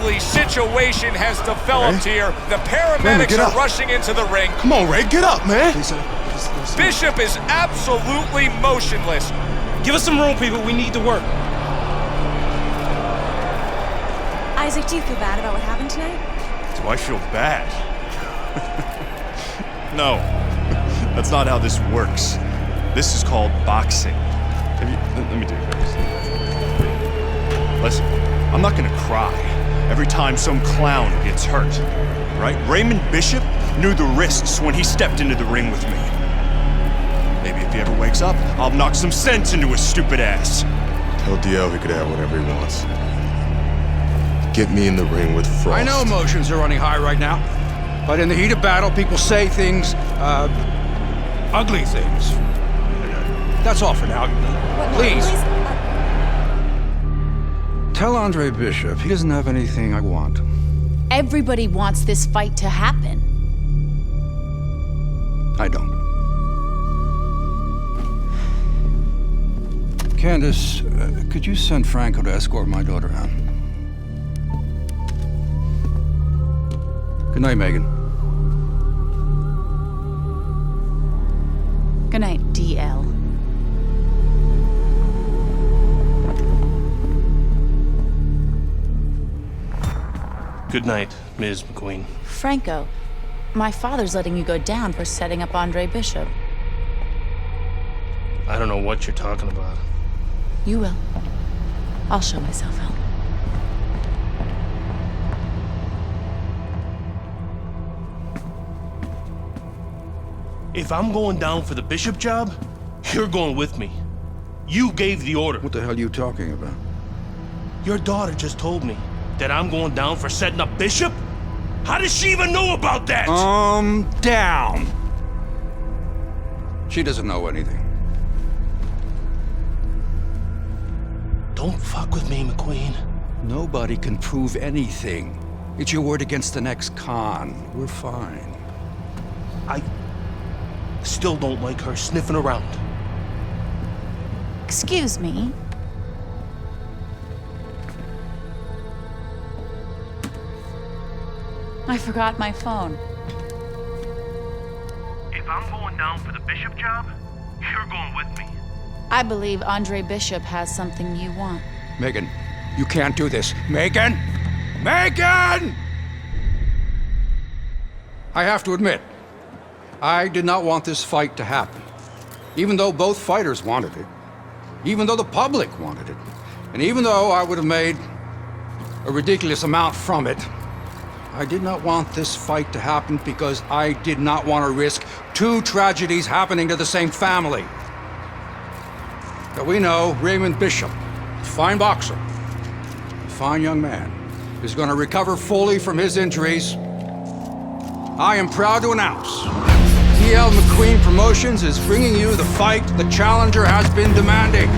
ugly situation has developed here. The paramedics are rushing into the ring. Come on, Ray, get up, man. Bishop is absolutely motionless. Give us some room, people. We need to work. Isaac, do you feel bad about what happened tonight? Do I feel bad? No, that's not how this works. This is called boxing. Let me do this. Listen, I'm not gonna cry every time some clown gets hurt, right? Raymond Bishop knew the risks when he stepped into the ring with me. Maybe if he ever wakes up, I'll knock some sense into his stupid ass. Tell DL he could have whatever he wants. Get me in the ring with Frost. I know emotions are running high right now, but in the heat of battle, people say things, ugly things. That's all for now. Please. Tell Andre Bishop he doesn't have anything I want. Everybody wants this fight to happen. I don't. Candace, could you send Franco to escort my daughter out? Good night, Megan. Good night, DL. Good night, Ms. McQueen. Franco, my father's letting you go down for setting up Andre Bishop. I don't know what you're talking about. You will. I'll show myself out. If I'm going down for the Bishop job, you're going with me. You gave the order. What the hell are you talking about? Your daughter just told me that I'm going down for setting up Bishop? How does she even know about that? Down. She doesn't know anything. Don't fuck with me, McQueen. Nobody can prove anything. It's your word against the next con. We're fine. I still don't like her sniffing around. Excuse me. I forgot my phone. If I'm going down for the Bishop job, you're going with me. I believe Andre Bishop has something you want. Megan, you can't do this. Megan! Megan! I have to admit, I did not want this fight to happen. Even though both fighters wanted it. Even though the public wanted it. And even though I would have made a ridiculous amount from it, I did not want this fight to happen because I did not want to risk two tragedies happening to the same family. But we know Raymond Bishop, a fine boxer, a fine young man, is going to recover fully from his injuries. I am proud to announce DL McQueen Promotions is bringing you the fight the challenger has been demanding.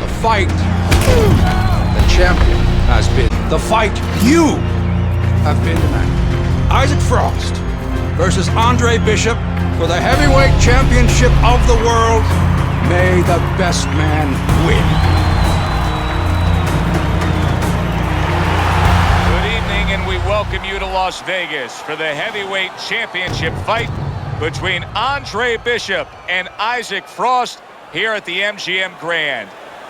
The fight the champion has been. The fight you have been demanding. Isaac Frost versus Andre Bishop for the heavyweight championship of the world. May the best man win. Good evening, and we welcome you to Las Vegas for the heavyweight championship fight between Andre Bishop and Isaac Frost here at the MGM Grand.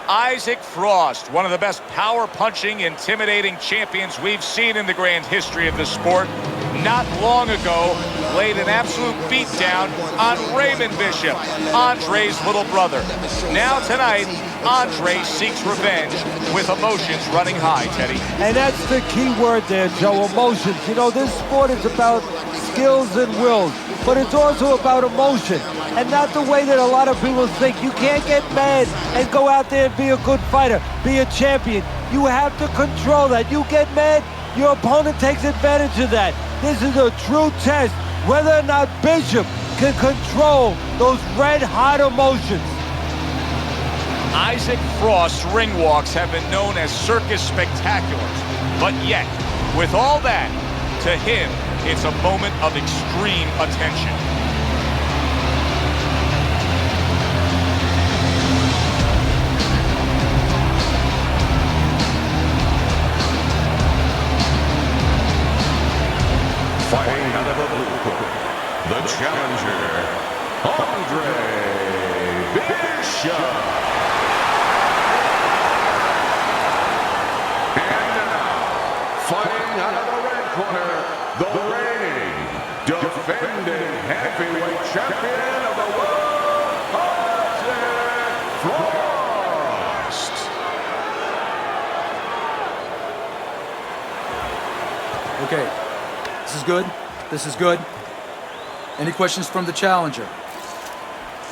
Isaac Frost, one of the best power-punching, intimidating champions we've seen in the grand history of the sport, not long ago laid an absolute beatdown on Raymond Bishop, Andre's little brother. Now tonight, Andre seeks revenge with emotions running high, Teddy. And that's the key word there, Joe, emotions. You know, this sport is about skills and wills, but it's also about emotion. And not the way that a lot of people think. You can't get mad and go out there and be a good fighter, be a champion. You have to control that. You get mad, your opponent takes advantage of that. This is a true test, whether or not Bishop can control those red-hot emotions. Isaac Frost's ring walks have been known as circus spectaculars, but yet, with all that, to him, it's a moment of extreme attention. challenger, Andre Bishop. And now, fighting out of the red corner, the reigning, defending heavyweight champion of the world, Isaac Frost. Okay, this is good. This is good. Any questions from the challenger?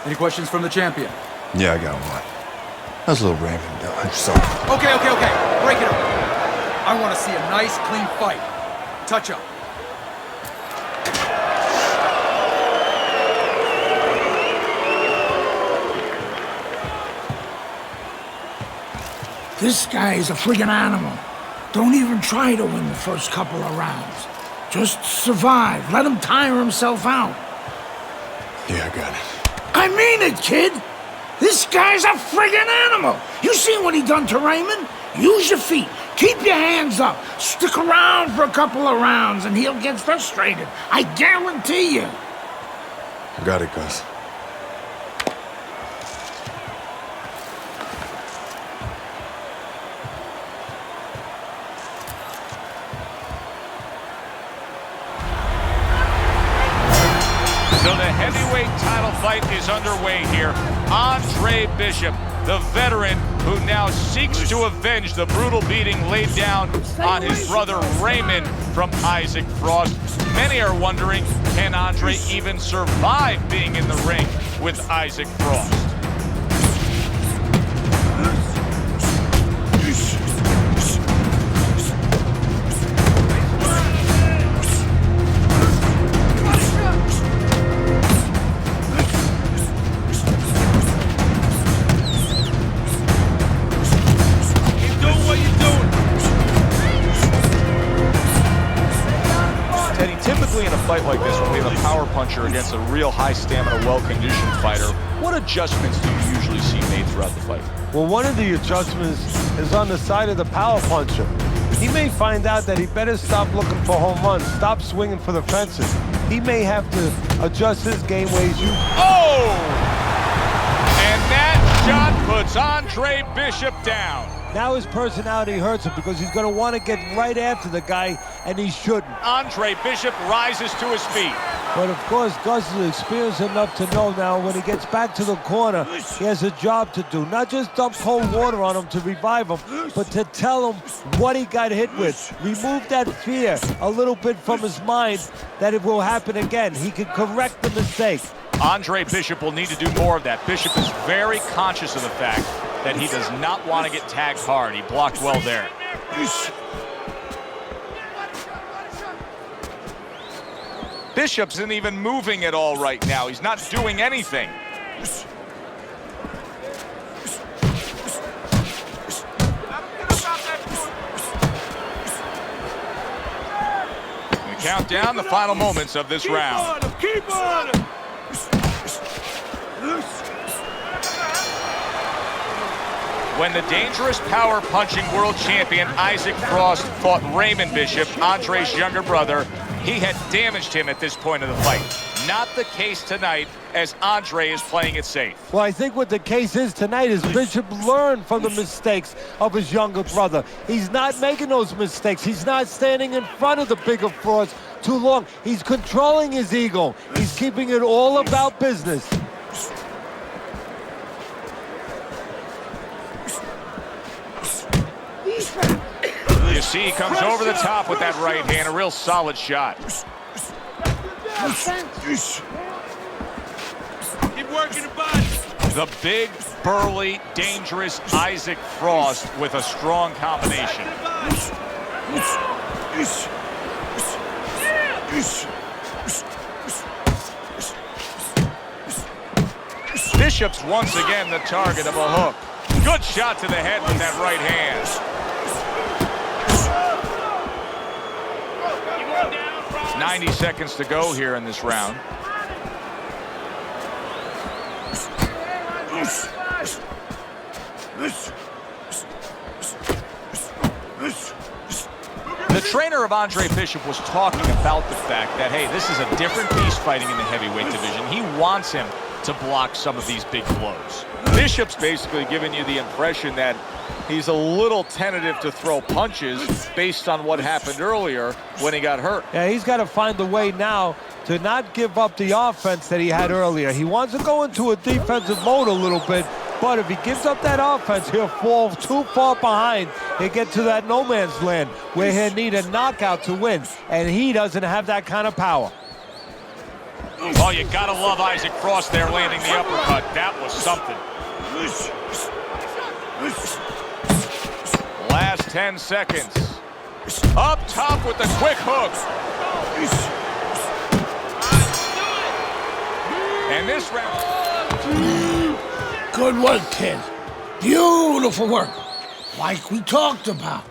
Any questions from the champion? Yeah, I got one. How's little Raymond doing? So, Okay. Break it up. I want to see a nice, clean fight. Touch up. This guy is a friggin' animal. Don't even try to win the first couple of rounds. Just survive. Let him tire himself out. yeah, I got it. I mean it, kid. This guy's a friggin' animal. You seen what he done to Raymond? Use your feet. Keep your hands up. Stick around for a couple of rounds and he'll get frustrated. I guarantee you. I got it, Gus. So the heavyweight title fight is underway here. Andre Bishop, the veteran who now seeks to avenge the brutal beating laid down on his brother Raymond from Isaac Frost. Many are wondering, can Andre even survive being in the ring with Isaac Frost? Typically in a fight like this, when we have a power puncher against a real high stamina, well-conditioned fighter, what adjustments do you usually see made throughout the fight? Well, one of the adjustments is on the side of the power puncher. He may find out that he better stop looking for home runs, stop swinging for the fences. He may have to adjust his game ways. Oh! And that shot puts Andre Bishop down. Now his personality hurts him because he's going to want to get right after the guy, and he shouldn't. Andre Bishop rises to his feet. But of course, Gus is experienced enough to know now when he gets back to the corner, he has a job to do. Not just dump cold water on him to revive him, but to tell him what he got hit with. Remove that fear a little bit from his mind that it will happen again. He can correct the mistake. Andre Bishop will need to do more of that. Bishop is very conscious of the fact that he does not want to get tagged hard. He blocked well there. Bishop isn't even moving at all right now. He's not doing anything. We count down the final moments of this round. Keep on him! When the dangerous power punching world champion Isaac Frost fought Raymond Bishop, Andre's younger brother, he had damaged him at this point of the fight. Not the case tonight, as Andre is playing it safe. Well, I think what the case is tonight is Bishop learned from the mistakes of his younger brother. He's not making those mistakes. He's not standing in front of the bigger Frost too long. He's controlling his ego. He's keeping it all about business. You see, he comes over the top with that right hand, a real solid shot. Keep working the body. The big, burly, dangerous Isaac Frost with a strong combination. Bishop's once again the target of a hook. Good shot to the head with that right hand. 90 seconds to go here in this round. The trainer of Andre Bishop was talking about the fact that, hey, this is a different beast fighting in the heavyweight division. He wants him to block some of these big blows. Bishop's basically giving you the impression that he's a little tentative to throw punches based on what happened earlier when he got hurt. Yeah, he's got to find a way now to not give up the offense that he had earlier. He wants to go into a defensive mode a little bit, but if he gives up that offense, he'll fall too far behind. He'll get to that no man's land where he'll need a knockout to win, and he doesn't have that kind of power. Well, you gotta love Isaac Frost there landing the uppercut. That was something. Last 10 seconds. Up top with the quick hook. And this round. Good work, kid. Beautiful work. Like we talked about.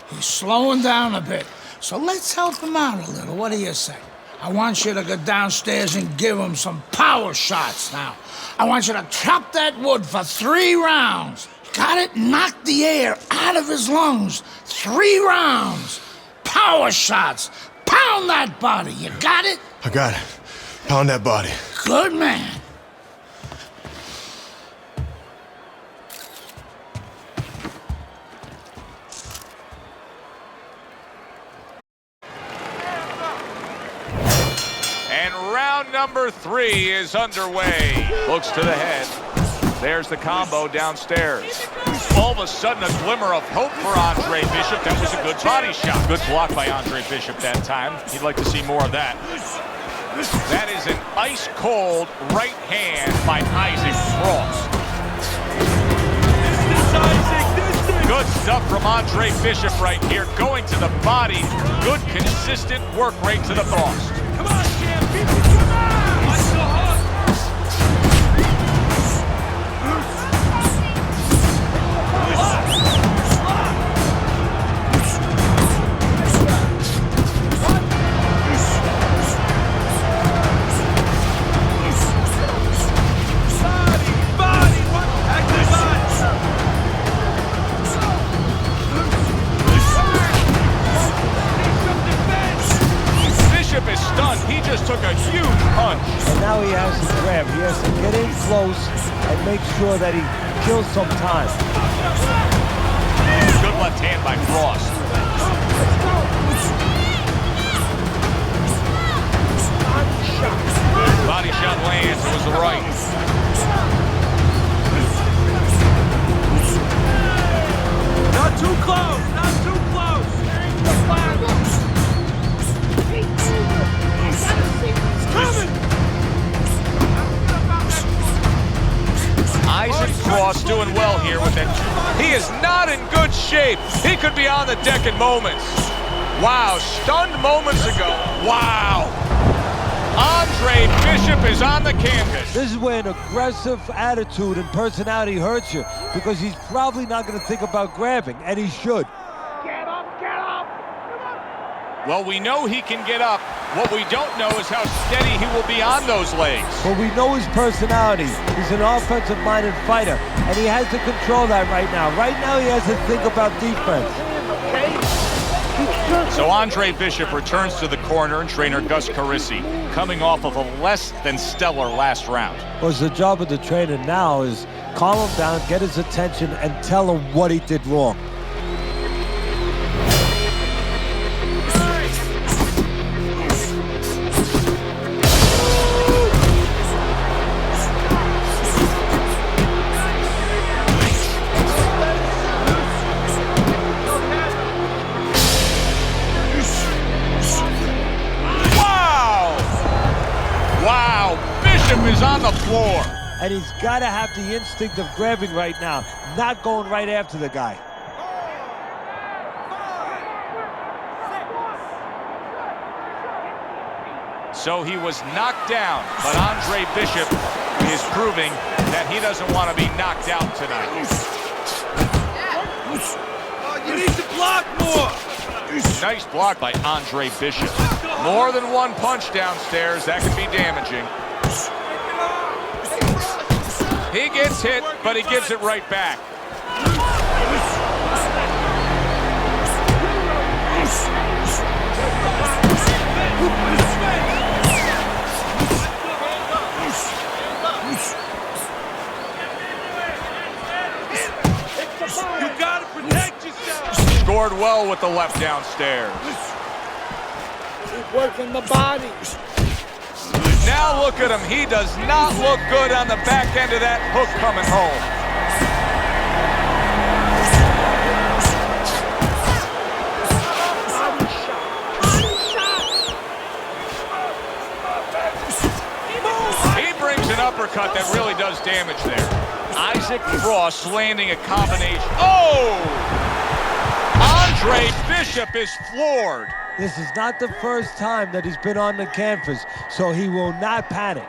He's slowing down a bit. So let's help him out a little. What do you say? I want you to go downstairs and give him some power shots now. I want you to chop that wood for 3 rounds. Got it? Knock the air out of his lungs. 3 rounds. Power shots. Pound that body. You got it? I got it. Pound that body. Good man. Round number 3 is underway. Looks to the head. There's the combo downstairs. All of a sudden, a glimmer of hope for Andre Bishop. That was a good body shot. Good block by Andre Bishop that time. He'd like to see more of that. That is an ice-cold right hand by Isaac Frost. Good stuff from Andre Bishop right here. Going to the body. Good, consistent work right to the Frost. Come on, champion! Come on! Watch the hook! Body! Active Bishop is stunned. He just took a huge punch. And now he has to grab. He has to get in close and make sure that he kills some time. Good left hand by Frost. Body shot lands. It was the right. Not too close! Not too close! Isaac Frost doing well here with it. He is not in good shape. He could be on the deck in moments. Wow, stunned moments ago. Wow. Andre Bishop is on the canvas. This is where an aggressive attitude and personality hurts you, because he's probably not going to think about grabbing, and he should. Get up, get up! Well, we know he can get up. What we don't know is how steady he will be on those legs. But we know his personality. He's an offensive-minded fighter, and he has to control that right now. Right now, he has to think about defense. So Andre Bishop returns to the corner, and trainer Gus Carisi coming off of a less than stellar last round. Well, the job of the trainer now is calm him down, get his attention, and tell him what he did wrong. Is on the floor. And he's got to have the instinct of grabbing right now, not going right after the guy. So he was knocked down, but Andre Bishop is proving that he doesn't want to be knocked out tonight. You need to block more! Nice block by Andre Bishop. More than one punch downstairs. That can be damaging. He gets hit, but he gives it right back. scored well with the left downstairs. Keep working the body. Now look at him. He does not look good on the back end of that hook coming home. Uppercut that really does damage there. Isaac Frost landing a combination. Oh! Andre Bishop is floored. This is not the first time that he's been on the canvas, so he will not panic.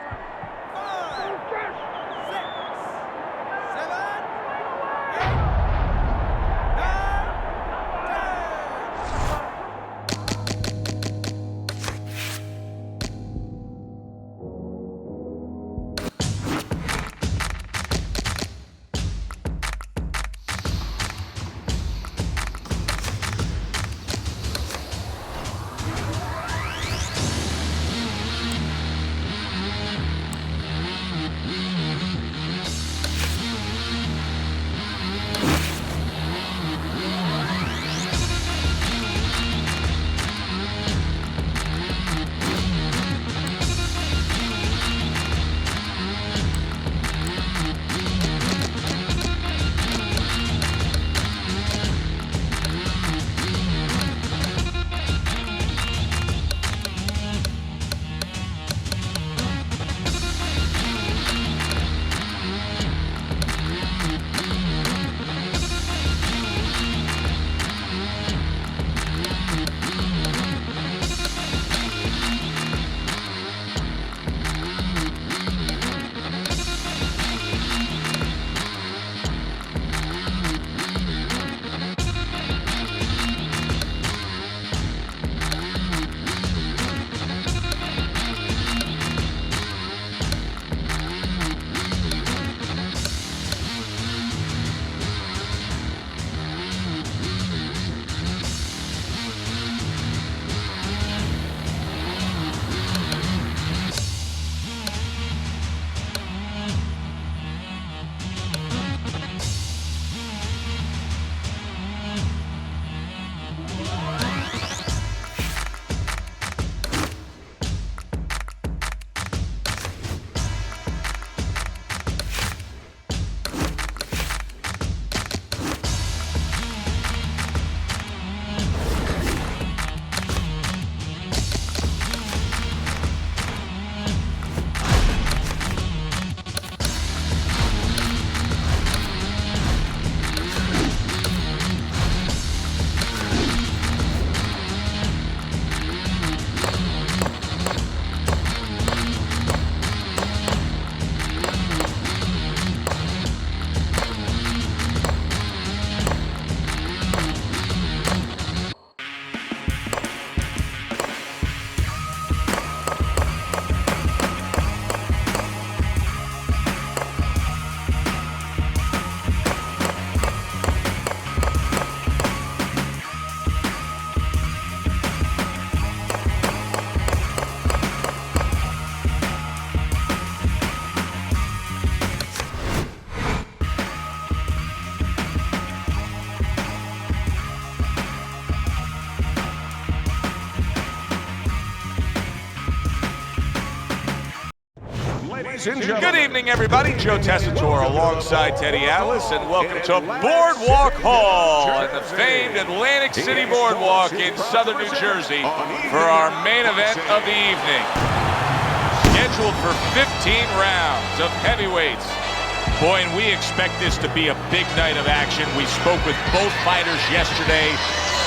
Good evening, everybody. Joe Tessitore alongside Teddy Atlas, and welcome to Boardwalk Hall at the famed Atlantic City Boardwalk in southern New Jersey for our main event of the evening. Scheduled for 15 rounds of heavyweights. Boy, and we expect this to be a big night of action. We spoke with both fighters yesterday.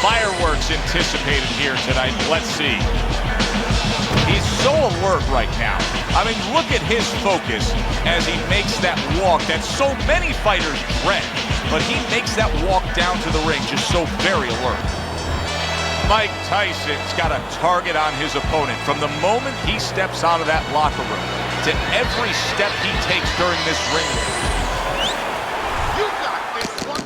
Fireworks anticipated here tonight. Let's see. He's so alert right now. I mean, look at his focus as he makes that walk that so many fighters dread. But he makes that walk down to the ring just so very alert. Mike Tyson's got a target on his opponent from the moment he steps out of that locker room to every step he takes during this ring race. You got this one.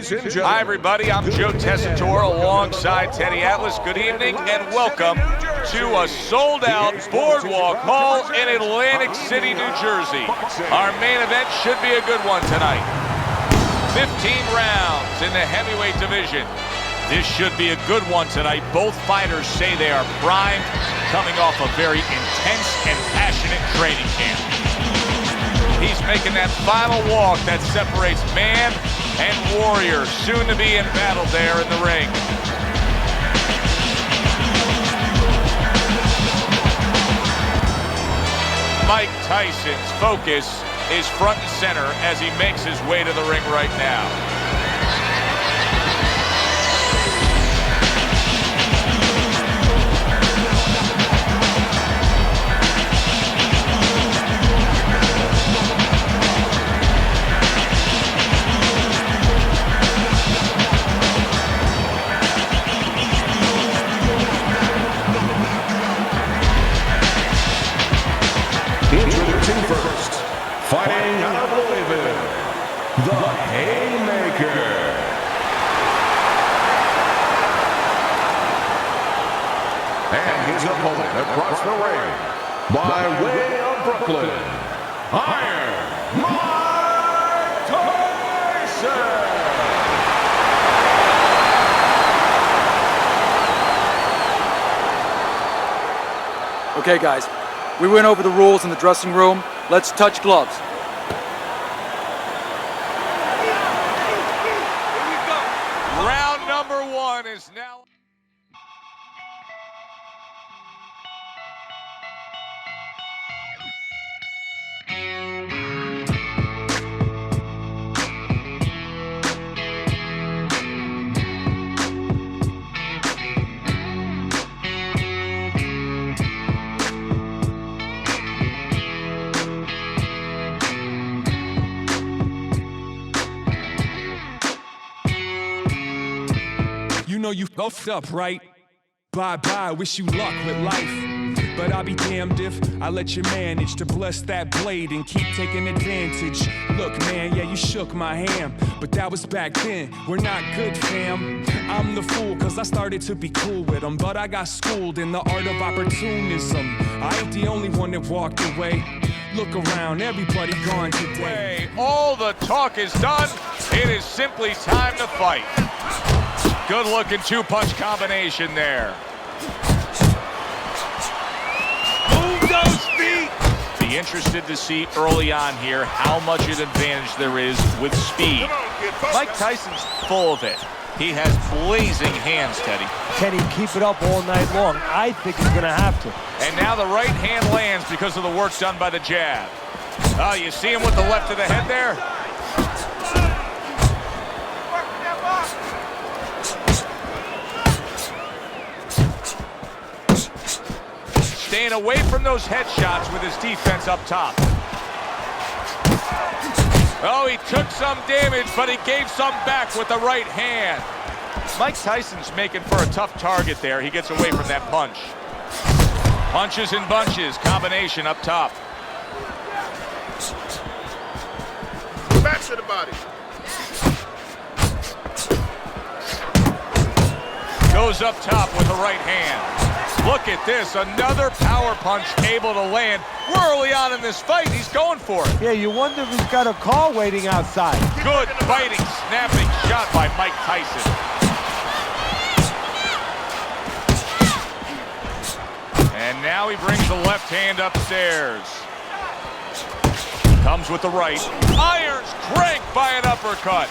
Ladies and gentlemen. Hi, everybody. I'm Joe Tessitore alongside Teddy Atlas. Good evening and welcome to a sold-out Boardwalk Hall in Atlantic City, New Jersey. Our main event should be a good one tonight. 15 rounds in the heavyweight division. This should be a good one tonight. Both fighters say they are primed, coming off a very intense and passionate training camp. He's making that final walk that separates man and warrior, soon to be in battle there in the ring. Mike Tyson's focus is front and center as he makes his way to the ring right now. Introducing first, fighting out of Louisville, the Haymaker. And his opponent across the ring, by way of Brooklyn, Iron Mike Tyson. Okay, guys. We went over the rules in the dressing room. Let's touch gloves. Round number one is now... You know you fucked up, right? Bye-bye, wish you luck with life. But I'll be damned if I let you manage to bless that blade and keep taking advantage. Look, man, yeah, you shook my hand, but that was back then. We're not good, fam. I'm the fool, cause I started to be cool with them, but I got schooled in the art of opportunism. I ain't the only one that walked away. Look around, everybody gone today. All the talk is done. It is simply time to fight. Good-looking two-punch combination there. Move those feet! Be interested to see early on here how much an advantage there is with speed. Mike Tyson's full of it. He has blazing hands, Teddy. Can he keep it up all night long? I think he's gonna have to. And now the right hand lands because of the work done by the jab. Oh, you see him with the left of the head there? Staying away from those headshots with his defense up top. Oh, he took some damage, but he gave some back with the right hand. Mike Tyson's making for a tough target there. He gets away from that punch. Punches and bunches, combination up top. Back to the body. Goes up top with the right hand. Look at this, another power punch able to land. We're early on in this fight, he's going for it. Yeah, you wonder if he's got a car waiting outside. Good fighting, snapping shot by Mike Tyson. And now he brings the left hand upstairs. Comes with the right. Irons cranked by an uppercut.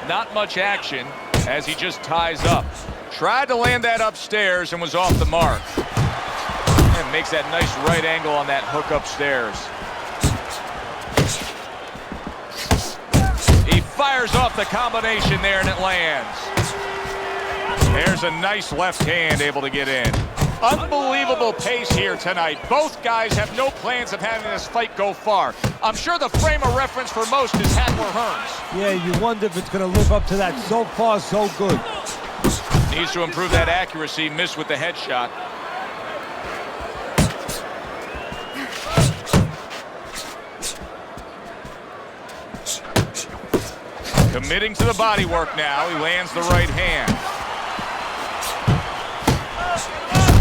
Not much action as he just ties up. Tried to land that upstairs and was off the mark. And makes that nice right angle on that hook upstairs. He fires off the combination there and it lands. There's a nice left hand able to get in. Unbelievable pace here tonight. Both guys have no plans of having this fight go far. I'm sure the frame of reference for most is Hackler Hearns. Yeah, you wonder if it's going to live up to that. So far, so good. Needs to improve that accuracy. Missed with the headshot. Committing to the body work now. He lands the right hand.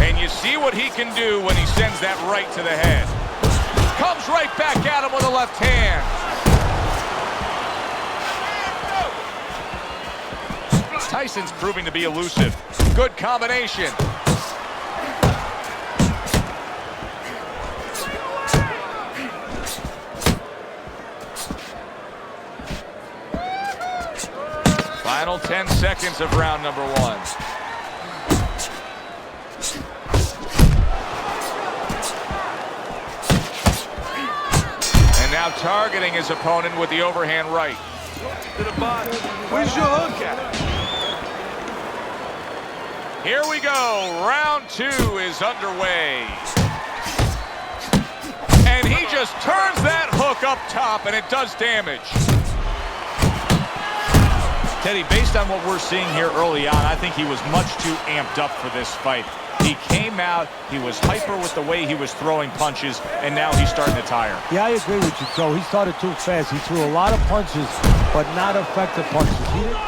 And you see what he can do when he sends that right to the head. Comes right back at him with a left hand. Tyson's proving to be elusive. Good combination. Final 10 seconds of round number 1. And now targeting his opponent with the overhand right. To the body. Where's your hook at? Here we go. Round 2 is underway. And he just turns that hook up top, and it does damage. Teddy, based on what we're seeing here early on, I think he was much too amped up for this fight. He came out, he was hyper with the way he was throwing punches, and now he's starting to tire. Yeah, I agree with you, Joe. He started too fast. He threw a lot of punches, but not effective punches.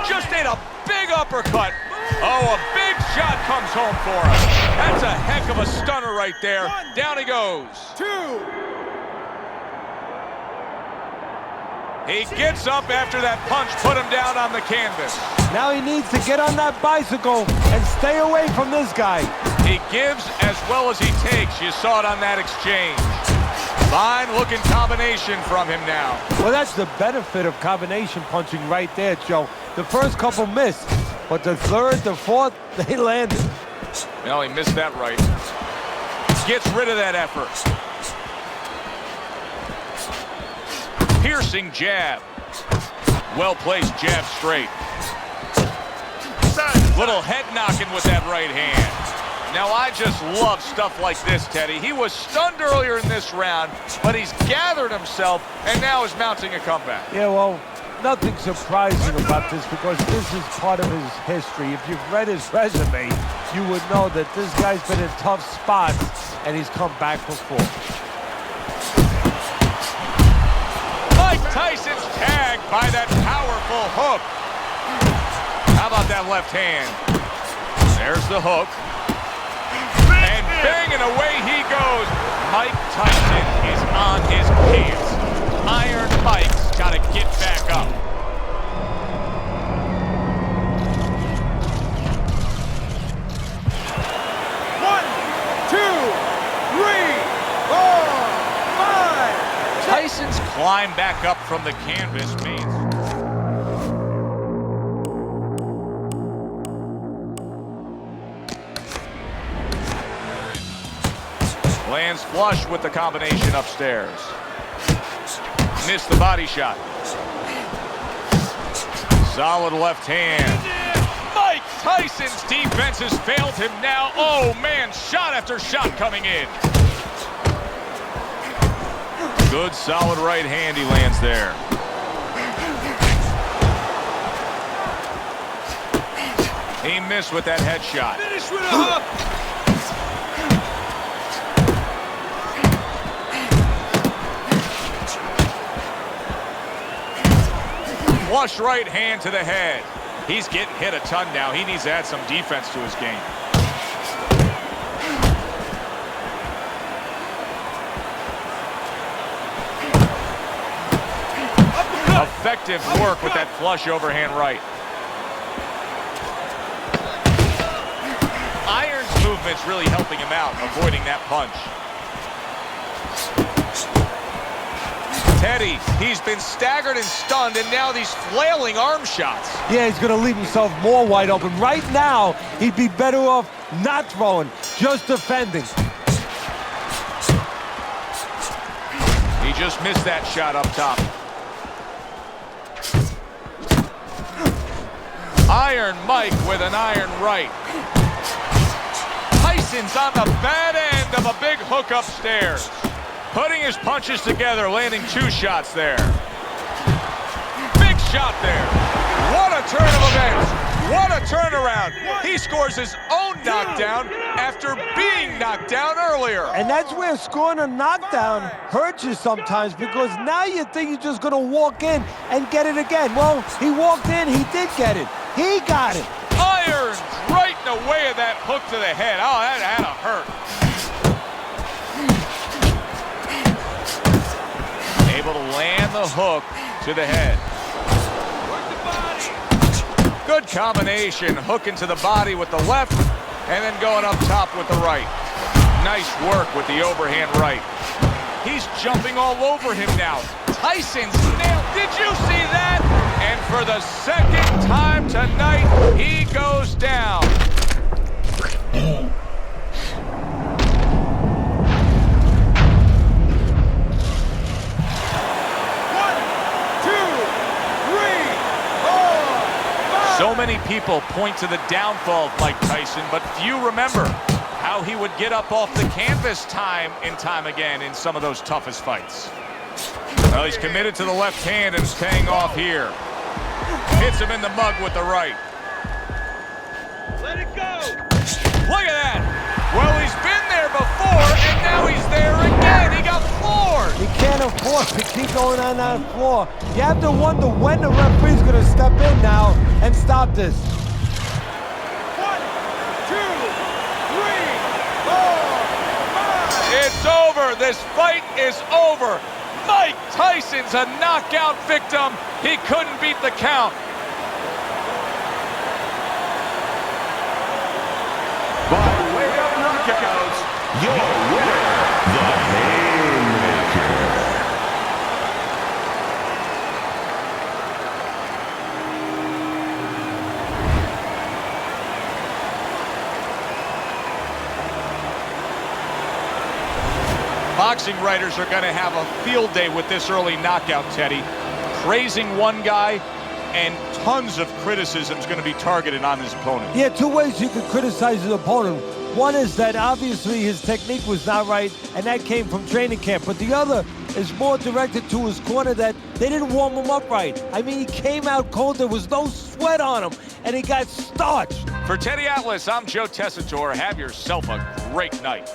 Just ate a big uppercut. Oh, a big shot comes home for him. That's a heck of a stunner right there. Down he goes. 2. He gets up after that punch put him down on the canvas. Now he needs to get on that bicycle and stay away from this guy. He gives as well as he takes. You saw it on that exchange. Fine looking combination from him now. Well, that's the benefit of combination punching right there, Joe. The first couple missed, but the third, the fourth, they landed. No, he missed that right. Gets rid of that effort. Piercing jab. Well-placed jab straight. Little head knocking with that right hand. Now, I just love stuff like this, Teddy. He was stunned earlier in this round, but he's gathered himself and now is mounting a comeback. Yeah, well, nothing surprising about this because this is part of his history. If you've read his resume, you would know that this guy's been in tough spots and he's come back before. Tyson's tagged by that powerful hook. How about that left hand? There's the hook. And bang, and away he goes. Mike Tyson is on his pants. Iron Mike's got to get back up. Tyson's climb back up from the canvas means lands flush with the combination upstairs. Missed the body shot. Solid left hand. Mike Tyson's defense has failed him now. Oh man, shot after shot coming in. Good, solid right hand he lands there. He missed with that headshot. Finish with a hook. Flush right hand to the head. He's getting hit a ton now. He needs to add some defense to his game. Effective work with that flush overhand right. Iron's movement's really helping him out, avoiding that punch. Teddy, he's been staggered and stunned, and now these flailing arm shots. Yeah, he's going to leave himself more wide open. Right now, he'd be better off not throwing, just defending. He just missed that shot up top. Iron Mike with an iron right. Tyson's on the bad end of a big hook upstairs. Putting his punches together, landing 2 shots there. Big shot there. What a turn of events. What a turnaround. He scores his own knockdown after being knocked down earlier. And that's where scoring a knockdown hurts you sometimes, because now you think you're just gonna walk in and get it again. Well, he walked in, he did get it. He got it. Irons right in the way of that hook to the head. Oh, that had to hurt. Able to land the hook to the head. Good combination, hooking to the body with the left, and then going up top with the right. Nice work with the overhand right. He's jumping all over him now. Tyson's nailed. Did you see that? And for the second time tonight, he goes down. So many people point to the downfall of Mike Tyson, but few remember how he would get up off the canvas time and time again in some of those toughest fights. Well, he's committed to the left hand and it's paying off here. Hits him in the mug with the right. Let it go! Look at that! Well, he's been there before, and now he's there again. He got floored. You can't afford to keep going on that floor. You have to wonder when the referee's going to step in now and stop this. 1, 2, 3, 4, 5. It's over. This fight is over. Mike Tyson's a knockout victim. He couldn't beat the count. By way of knockouts, your winner, the Haymaker. Boxing writers are going to have a field day with this early knockout, Teddy. Praising one guy, and tons of criticism is going to be targeted on his opponent. Yeah, two ways you can criticize his opponent. One is that obviously his technique was not right, and that came from training camp. But the other is more directed to his corner, that they didn't warm him up right. I mean, he came out cold, there was no sweat on him, and he got starched. For Teddy Atlas, I'm Joe Tessitore. Have yourself a great night.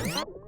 Boardwalk.